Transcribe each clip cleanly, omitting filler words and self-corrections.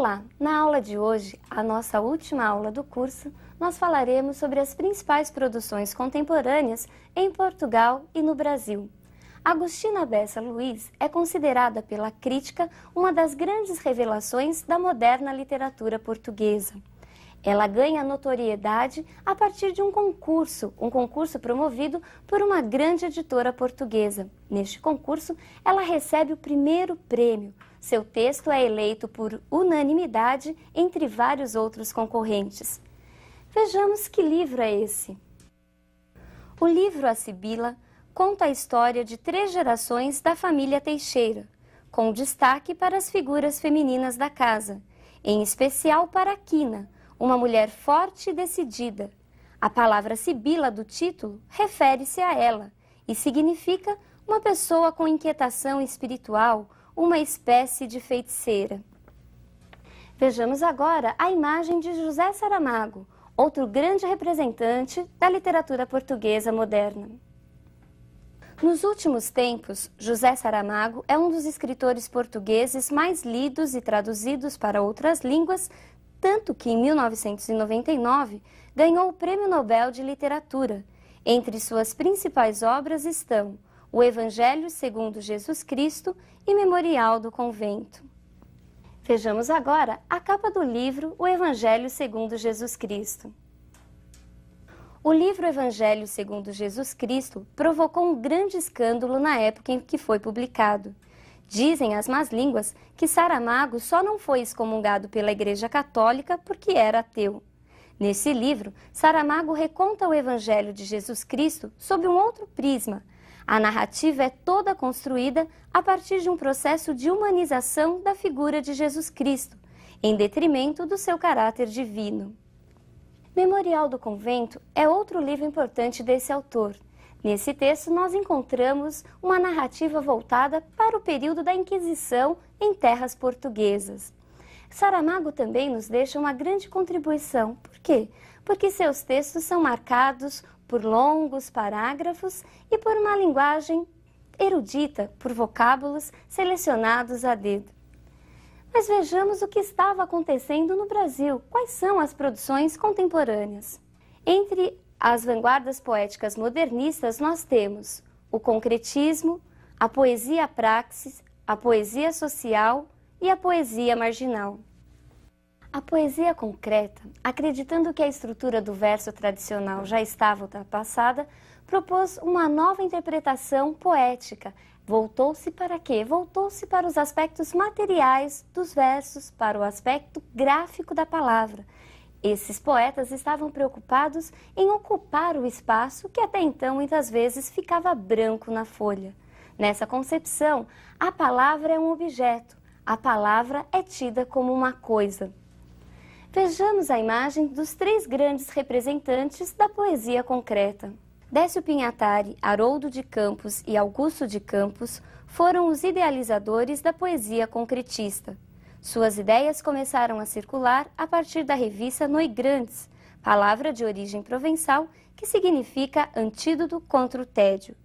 Olá! Na aula de hoje, a nossa última aula do curso, nós falaremos sobre as principais produções contemporâneas em Portugal e no Brasil. Agostina Bessa Luiz é considerada pela crítica uma das grandes revelações da moderna literatura portuguesa. Ela ganha notoriedade a partir de um concurso promovido por uma grande editora portuguesa. Neste concurso, ela recebe o primeiro prêmio. Seu texto é eleito por unanimidade entre vários outros concorrentes. Vejamos que livro é esse. O livro A Sibila conta a história de 3 gerações da família Teixeira, com destaque para as figuras femininas da casa, em especial para a Quina, uma mulher forte e decidida. A palavra Sibila do título refere-se a ela e significa uma pessoa com inquietação espiritual, uma espécie de feiticeira. Vejamos agora a imagem de José Saramago, outro grande representante da literatura portuguesa moderna. Nos últimos tempos, José Saramago é um dos escritores portugueses mais lidos e traduzidos para outras línguas, tanto que em 1999 ganhou o Prêmio Nobel de Literatura. Entre suas principais obras estão O Evangelho segundo Jesus Cristo e Memorial do Convento. Vejamos agora a capa do livro O Evangelho segundo Jesus Cristo. O livro Evangelho segundo Jesus Cristo provocou um grande escândalo na época em que foi publicado. Dizem as más línguas que Saramago só não foi excomungado pela Igreja Católica porque era ateu. Nesse livro, Saramago reconta o Evangelho de Jesus Cristo sob um outro prisma. A narrativa é toda construída a partir de um processo de humanização da figura de Jesus Cristo, em detrimento do seu caráter divino. Memorial do Convento é outro livro importante desse autor. Nesse texto, nós encontramos uma narrativa voltada para o período da Inquisição em terras portuguesas. Saramago também nos deixa uma grande contribuição. Por quê? Porque seus textos são marcados por longos parágrafos e por uma linguagem erudita, por vocábulos selecionados a dedo. Mas vejamos o que estava acontecendo no Brasil. Quais são as produções contemporâneas? Entre as vanguardas poéticas modernistas, nós temos o concretismo, a poesia praxis, a poesia social e a poesia marginal. A poesia concreta, acreditando que a estrutura do verso tradicional já estava ultrapassada, propôs uma nova interpretação poética. Voltou-se para quê? Voltou-se para os aspectos materiais dos versos, para o aspecto gráfico da palavra. Esses poetas estavam preocupados em ocupar o espaço que até então muitas vezes ficava branco na folha. Nessa concepção, a palavra é um objeto, a palavra é tida como uma coisa. Vejamos a imagem dos 3 grandes representantes da poesia concreta. Décio Pinhatari, Haroldo de Campos e Augusto de Campos foram os idealizadores da poesia concretista. Suas ideias começaram a circular a partir da revista Noigrandes, palavra de origem provençal que significa antídoto contra o tédio.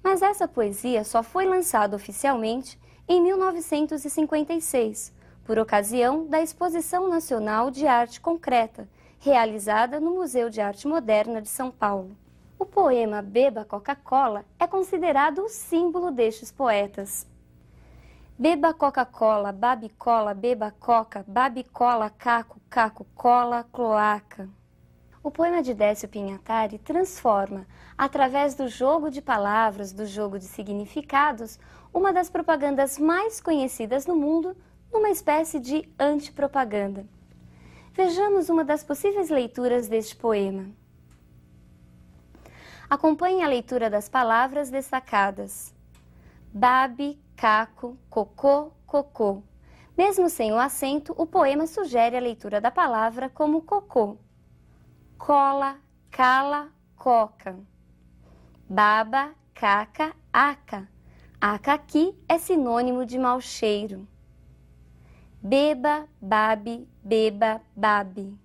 Mas essa poesia só foi lançada oficialmente em 1956, por ocasião da Exposição Nacional de Arte Concreta, realizada no Museu de Arte Moderna de São Paulo. O poema Beba Coca-Cola é considerado o símbolo destes poetas. Beba Coca-Cola, babicola, beba coca, babicola, caco, caco, cola, cloaca. O poema de Décio Pinhatari transforma, através do jogo de palavras, do jogo de significados, uma das propagandas mais conhecidas no mundo numa espécie de antipropaganda. Vejamos uma das possíveis leituras deste poema. Acompanhe a leitura das palavras destacadas. Babi, caco, cocô, cocô. Mesmo sem o acento, o poema sugere a leitura da palavra como cocô. Cola, cala, coca. Baba, caca, aca. Aca aqui é sinônimo de mau cheiro. Beba, babe, beba, babe.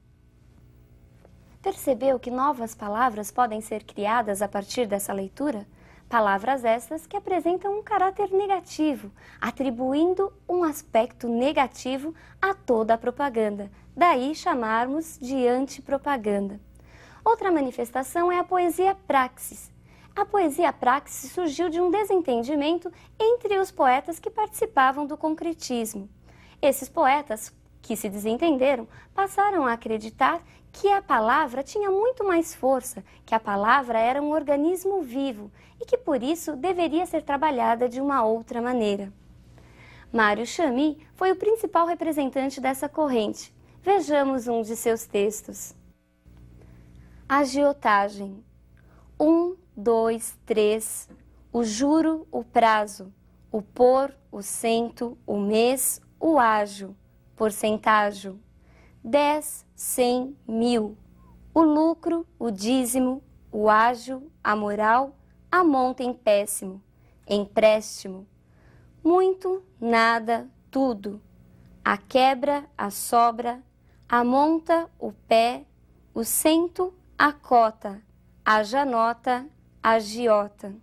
Percebeu que novas palavras podem ser criadas a partir dessa leitura? Palavras estas que apresentam um caráter negativo, atribuindo um aspecto negativo a toda a propaganda, daí chamarmos de antipropaganda. Outra manifestação é a poesia praxis. A poesia praxis surgiu de um desentendimento entre os poetas que participavam do concretismo. Esses poetas, que se desentenderam, passaram a acreditar que a palavra tinha muito mais força, que a palavra era um organismo vivo e que por isso deveria ser trabalhada de uma outra maneira. Mário Chamy foi o principal representante dessa corrente. Vejamos um de seus textos. Agiotagem. 1, 2, 3. O juro, o prazo. O por, o cento, o mês, o ágio. Porcentágio. 10, 100, 1000. O lucro, o dízimo, o ágio, a moral, a monta em péssimo. Empréstimo. Muito, nada, tudo. A quebra, a sobra, a monta, o pé, o cento, a cota, a janota, a agiota.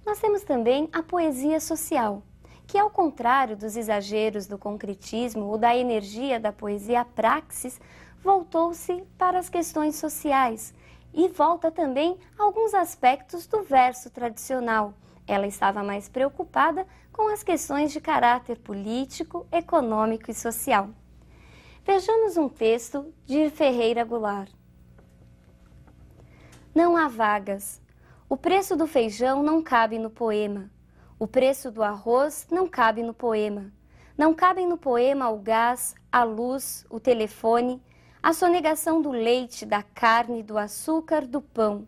Nós temos também a poesia social, que ao contrário dos exageros do concretismo ou da energia da poesia praxis, voltou-se para as questões sociais e volta também a alguns aspectos do verso tradicional. Ela estava mais preocupada com as questões de caráter político, econômico e social. Vejamos um texto de Ferreira Goulart. Não há vagas. O preço do feijão não cabe no poema. O preço do arroz não cabe no poema. Não cabem no poema o gás, a luz, o telefone, a sonegação do leite, da carne, do açúcar, do pão.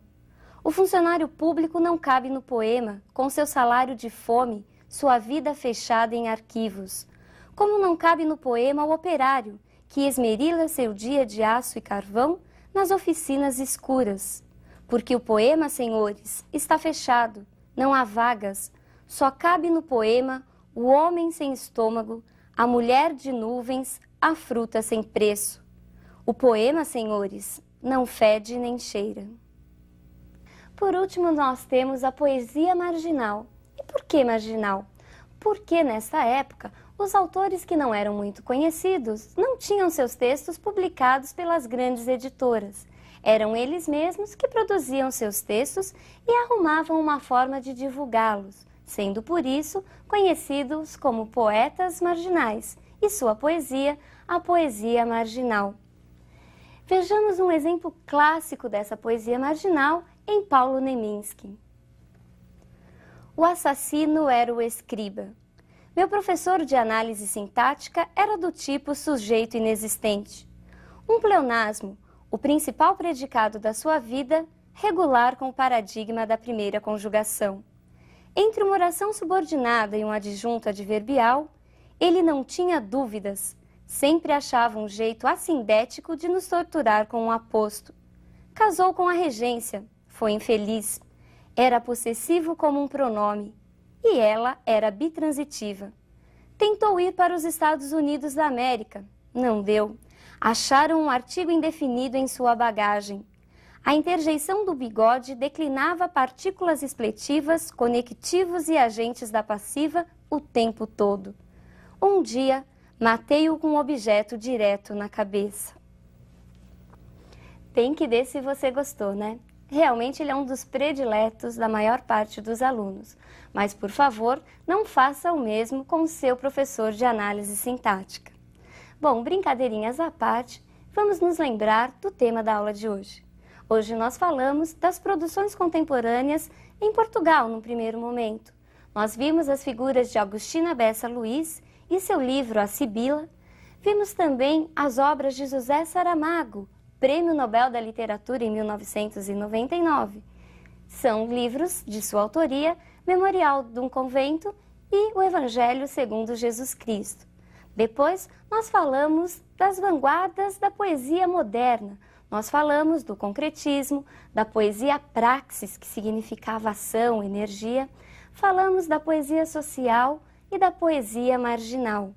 O funcionário público não cabe no poema, com seu salário de fome, sua vida fechada em arquivos. Como não cabe no poema o operário, que esmerila seu dia de aço e carvão nas oficinas escuras. Porque o poema, senhores, está fechado, não há vagas, só cabe no poema o homem sem estômago, a mulher de nuvens, a fruta sem preço. O poema, senhores, não fede nem cheira. Por último, nós temos a poesia marginal. E por que marginal? Porque nessa época, os autores que não eram muito conhecidos não tinham seus textos publicados pelas grandes editoras. Eram eles mesmos que produziam seus textos e arrumavam uma forma de divulgá-los, sendo por isso conhecidos como poetas marginais e sua poesia, a poesia marginal. Vejamos um exemplo clássico dessa poesia marginal em Paulo Leminski. O assassino era o escriba. Meu professor de análise sintática era do tipo sujeito inexistente. Um pleonasmo, o principal predicado da sua vida, regular com o paradigma da primeira conjugação. Entre uma oração subordinada e um adjunto adverbial, ele não tinha dúvidas, sempre achava um jeito assindético de nos torturar com um aposto. Casou com a regência, foi infeliz, era possessivo como um pronome, e ela era bitransitiva. Tentou ir para os Estados Unidos da América, não deu. Acharam um artigo indefinido em sua bagagem. A interjeição do bigode declinava partículas expletivas, conectivos e agentes da passiva o tempo todo. Um dia, matei-o com um objeto direto na cabeça. Tem que ver se você gostou, né? Realmente ele é um dos prediletos da maior parte dos alunos. Mas, por favor, não faça o mesmo com o seu professor de análise sintática. Bom, brincadeirinhas à parte, vamos nos lembrar do tema da aula de hoje. Hoje nós falamos das produções contemporâneas em Portugal, no primeiro momento. Nós vimos as figuras de Agostina Bessa Luiz e seu livro A Sibila. Vimos também as obras de José Saramago, Prêmio Nobel da Literatura em 1999. São livros de sua autoria, Memorial de um Convento e O Evangelho segundo Jesus Cristo. Depois, nós falamos das vanguardas da poesia moderna. Nós falamos do concretismo, da poesia praxis, que significava ação, energia. Falamos da poesia social e da poesia marginal.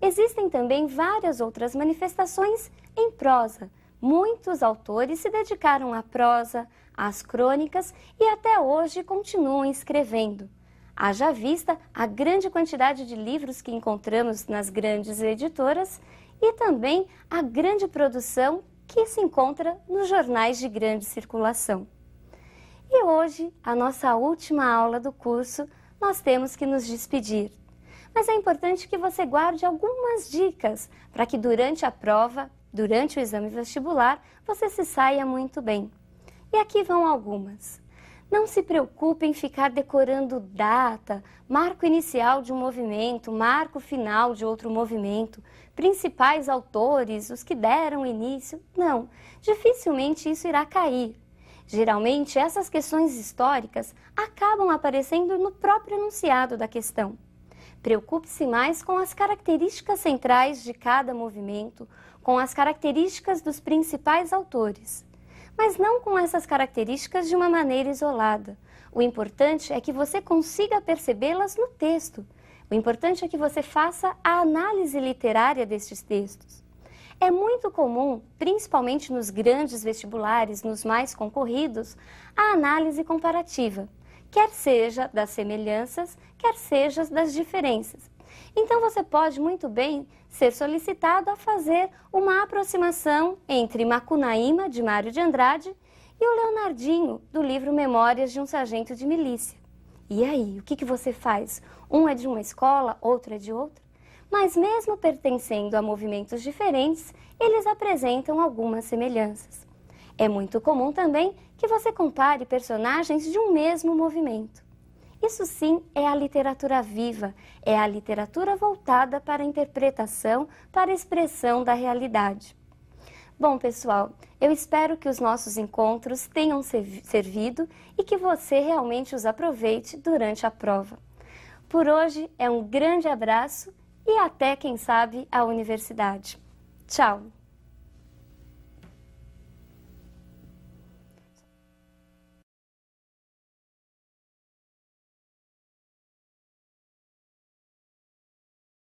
Existem também várias outras manifestações em prosa, muitos autores se dedicaram à prosa, às crônicas e até hoje continuam escrevendo. Haja vista a grande quantidade de livros que encontramos nas grandes editoras e também a grande produção que se encontra nos jornais de grande circulação. E hoje, a nossa última aula do curso, nós temos que nos despedir. Mas é importante que você guarde algumas dicas para que durante a prova, durante o exame vestibular, você se saia muito bem. E aqui vão algumas. Não se preocupe em ficar decorando data, marco inicial de um movimento, marco final de outro movimento, principais autores, os que deram início. Não, dificilmente isso irá cair. Geralmente, essas questões históricas acabam aparecendo no próprio enunciado da questão. Preocupe-se mais com as características centrais de cada movimento, com as características dos principais autores. Mas não com essas características de uma maneira isolada. O importante é que você consiga percebê-las no texto. O importante é que você faça a análise literária destes textos. É muito comum, principalmente nos grandes vestibulares, nos mais concorridos, a análise comparativa, quer seja das semelhanças, quer seja das diferenças. Então você pode muito bem ser solicitado a fazer uma aproximação entre Macunaíma, de Mário de Andrade, e o Leonardinho, do livro Memórias de um Sargento de Milícia. E aí, o que você faz? Um é de uma escola, outro é de outra? Mas mesmo pertencendo a movimentos diferentes, eles apresentam algumas semelhanças. É muito comum também que você compare personagens de um mesmo movimento. Isso sim é a literatura viva, é a literatura voltada para a interpretação, para a expressão da realidade. Bom, pessoal, eu espero que os nossos encontros tenham servido e que você realmente os aproveite durante a prova. Por hoje é um grande abraço e até, quem sabe, a universidade. Tchau!